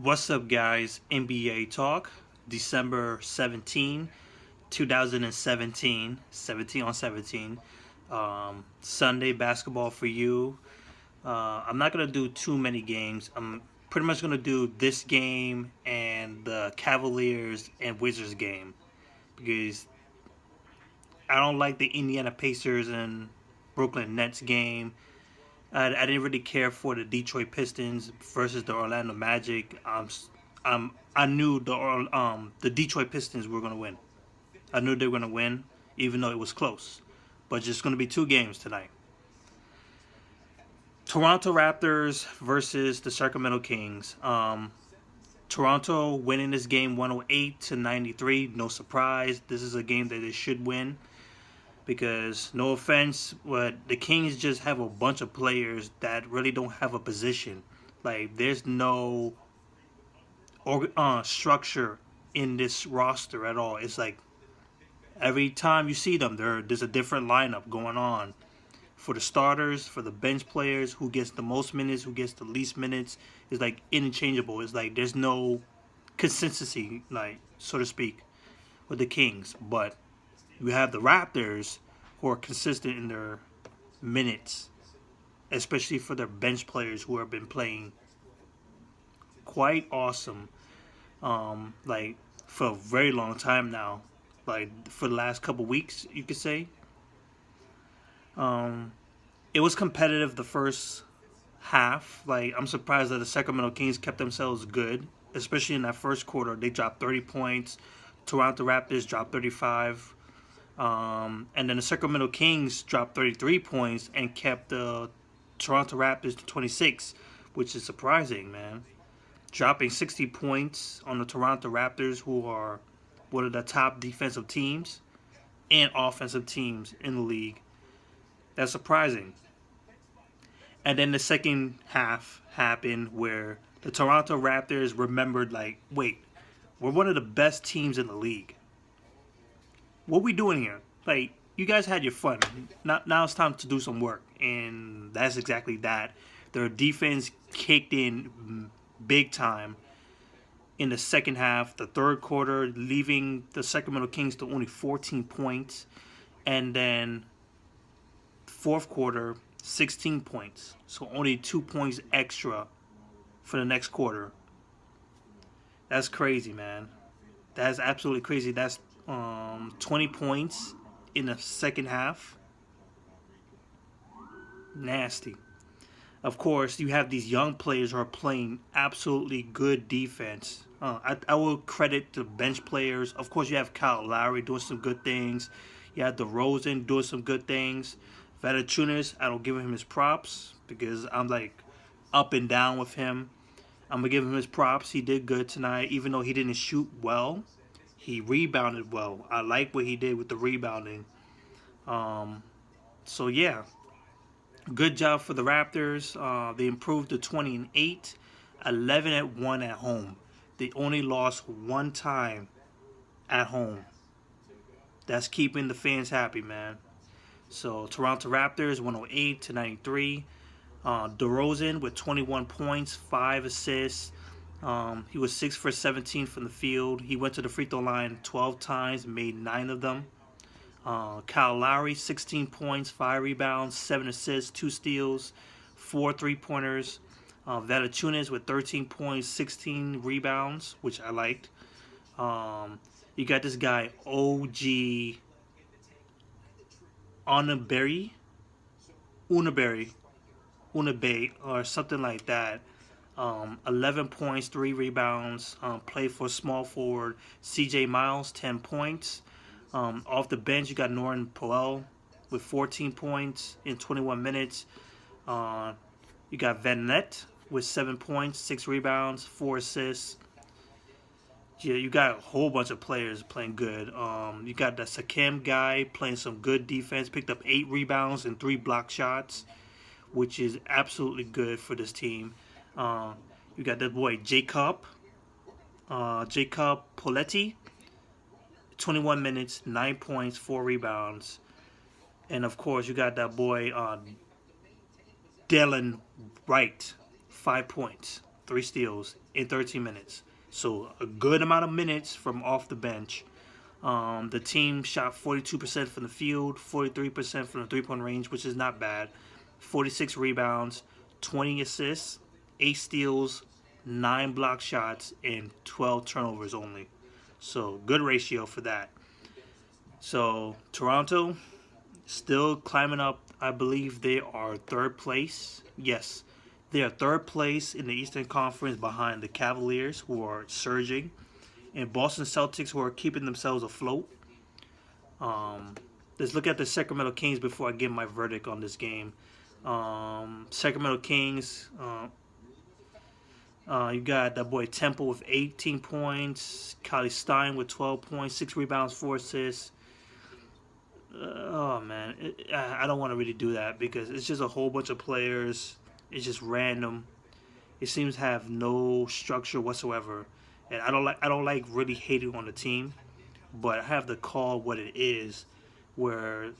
What's up, guys? NBA Talk, December 17, 2017, 17 on 17. Sunday basketball for you. I'm not going to do too many games. I'm pretty much going to do this game and the Cavaliers and Wizards game because I don't like the Indiana Pacers and Brooklyn Nets game. I didn't really care for the Detroit Pistons versus the Orlando Magic. I knew the Detroit Pistons were gonna win. I knew they were gonna win, even though it was close. But just gonna be two games tonight. Toronto Raptors versus the Sacramento Kings. Toronto winning this game 108-93. No surprise. This is a game that they should win because no offense, but the Kings just have a bunch of players that really don't have a position. Like there's no structure in this roster at all. It's like every time you see them, there's a different lineup going on. For the starters, for the bench players, who gets the most minutes, who gets the least minutes, is like interchangeable. It's like there's no consistency, like so to speak, with the Kings. But you have the Raptors who are consistent in their minutes, especially for their bench players who have been playing quite awesome, like for a very long time now, like for the last couple weeks, you could say. Um, it was competitive the first half. Like I'm surprised that the Sacramento Kings kept themselves good, especially in that first quarter. They dropped 30 points. Toronto Raptors dropped 35. And then the Sacramento Kings dropped 33 points and kept the Toronto Raptors to 26, which is surprising, man. Dropping 60 points on the Toronto Raptors, who are one of the top defensive teams and offensive teams in the league. That's surprising. And then the second half happened where the Toronto Raptors remembered, like, wait, we're one of the best teams in the league. What we doing here? Like, you guys had your fun. Now it's time to do some work. And that's exactly that. Their defense kicked in big time in the second half, the third quarter, leaving the Sacramento Kings to only 14 points. And then fourth quarter, 16 points. So only 2 points extra for the next quarter. That's crazy, man. That's absolutely crazy. That's 20 points in the second half. Nasty. Of course, you have these young players who are playing absolutely good defense. I will credit the bench players. Of course, you have Kyle Lowry doing some good things. You have DeRozan doing some good things. Valanciunas, I don't give him his props because I'm like up and down with him. I'm gonna give him his props. He did good tonight, even though he didn't shoot well. He rebounded well. I like what he did with the rebounding. So yeah, good job for the Raptors. They improved to 20-8, 11-1 at home. They only lost one time at home. That's keeping the fans happy, man. So Toronto Raptors 108-93. DeRozan with 21 points, 5 assists. He was 6 for 17 from the field. He went to the free throw line 12 times, made 9 of them. Kyle Lowry, 16 points, 5 rebounds, 7 assists, 2 steals, 4 three-pointers. Valanciunas with 13 points, 16 rebounds, which I liked. You got this guy, OG Unaberry, Unabe, or something like that. 11 points, 3 rebounds. Played for small forward CJ Miles, 10 points. Off the bench, you got Norton Powell with 14 points in 21 minutes. You got Van Nett with 7 points, 6 rebounds, 4 assists. Yeah, you got a whole bunch of players playing good. You got the Sakem guy playing some good defense, picked up 8 rebounds and 3 block shots, which is absolutely good for this team. You got that boy Jacob Poletti, 21 minutes, 9 points, 4 rebounds. And of course, you got that boy Dylan Wright, 5 points, 3 steals in 13 minutes. So a good amount of minutes from off the bench. The team shot 42% from the field, 43% from the three-point range, which is not bad. 46 rebounds, 20 assists, 8 steals, 9 block shots, and 12 turnovers only. So good ratio for that. So Toronto still climbing up. I believe they are third place. Yes, they are third place in the Eastern Conference behind the Cavaliers, who are surging, and Boston Celtics, who are keeping themselves afloat. Um, let's look at the Sacramento Kings before I give my verdict on this game. Sacramento Kings, you got that boy Temple with 18 points, Kylie Stein with 12 points, 6 rebounds, 4 assists. Oh man, I don't want to really do that because it's just a whole bunch of players. It's just random. It seems to have no structure whatsoever, and I don't like really hating on the team, but I have to call what it is. Where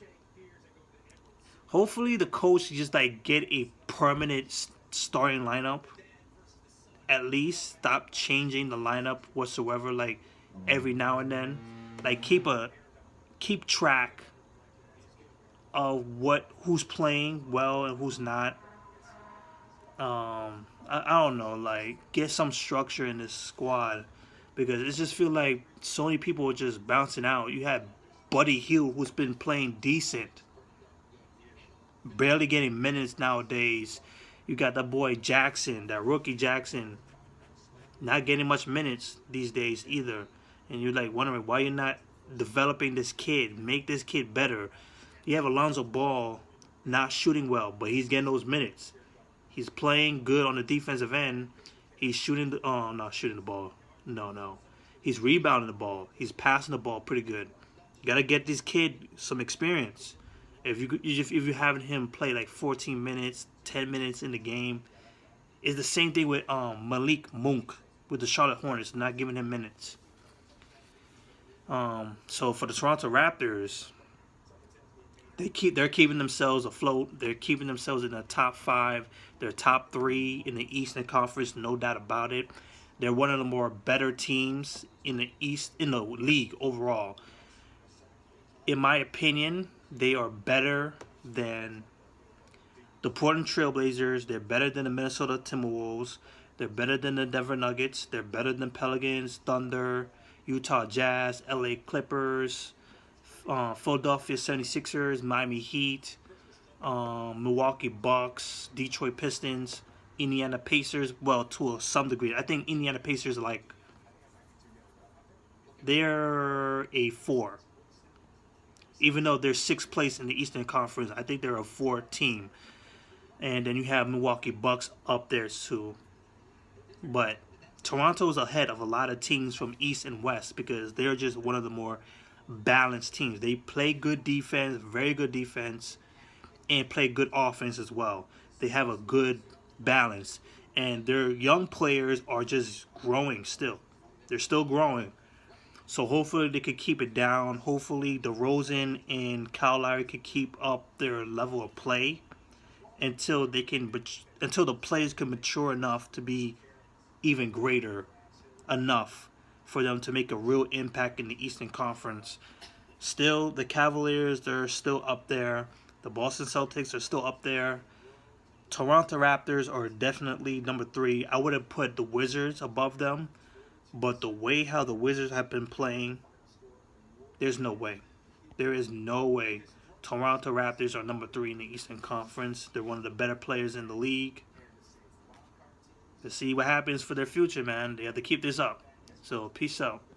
hopefully the coach just like get a permanent starting lineup. At least stop changing the lineup whatsoever. Like every now and then, like keep track of who's playing well and who's not. I don't know, like get some structure in this squad because it just feel like so many people are just bouncing out. You had Buddy Hield, who's been playing decent, barely getting minutes nowadays. You got that boy Jackson, that rookie Jackson, not getting much minutes these days either. And you're like wondering why you're not developing this kid, make this kid better. You have Alonzo Ball not shooting well, but he's getting those minutes. He's playing good on the defensive end. He's shooting not shooting the ball. No. He's rebounding the ball. He's passing the ball pretty good. You gotta get this kid some experience. If you're having him play like 14 minutes, 10 minutes in the game, it's the same thing with Malik Monk with the Charlotte Hornets, not giving him minutes. So for the Toronto Raptors, they're keeping themselves afloat. They're keeping themselves in the top 5. They're top 3 in the Eastern Conference, no doubt about it. They're one of the more better teams in the league overall. In my opinion, they are better than the Portland Trailblazers. They're better than the Minnesota Timberwolves. They're better than the Denver Nuggets. They're better than Pelicans, Thunder, Utah Jazz, LA Clippers, Philadelphia 76ers, Miami Heat, Milwaukee Bucks, Detroit Pistons, Indiana Pacers. Well, to some degree. I think Indiana Pacers are they're a 4. Even though they're 6th place in the Eastern Conference, I think they're a 4 team. And then you have Milwaukee Bucks up there too. But Toronto's ahead of a lot of teams from East and West because they're just one of the more balanced teams. They play good defense, very good defense, and play good offense as well. They have a good balance. And their young players are just growing still. They're still growing. So hopefully they could keep it down. Hopefully DeRozan and Kyle Lowry could keep up their level of play until the players can mature enough to be even greater enough for them to make a real impact in the Eastern Conference. Still, the Cavaliers, they're still up there. The Boston Celtics are still up there. Toronto Raptors are definitely number 3. I would have put the Wizards above them, but the way how the Wizards have been playing, there's no way. There is no way. Toronto Raptors are number 3 in the Eastern Conference. They're one of the better players in the league. Let's see what happens for their future, man. They have to keep this up. So, peace out.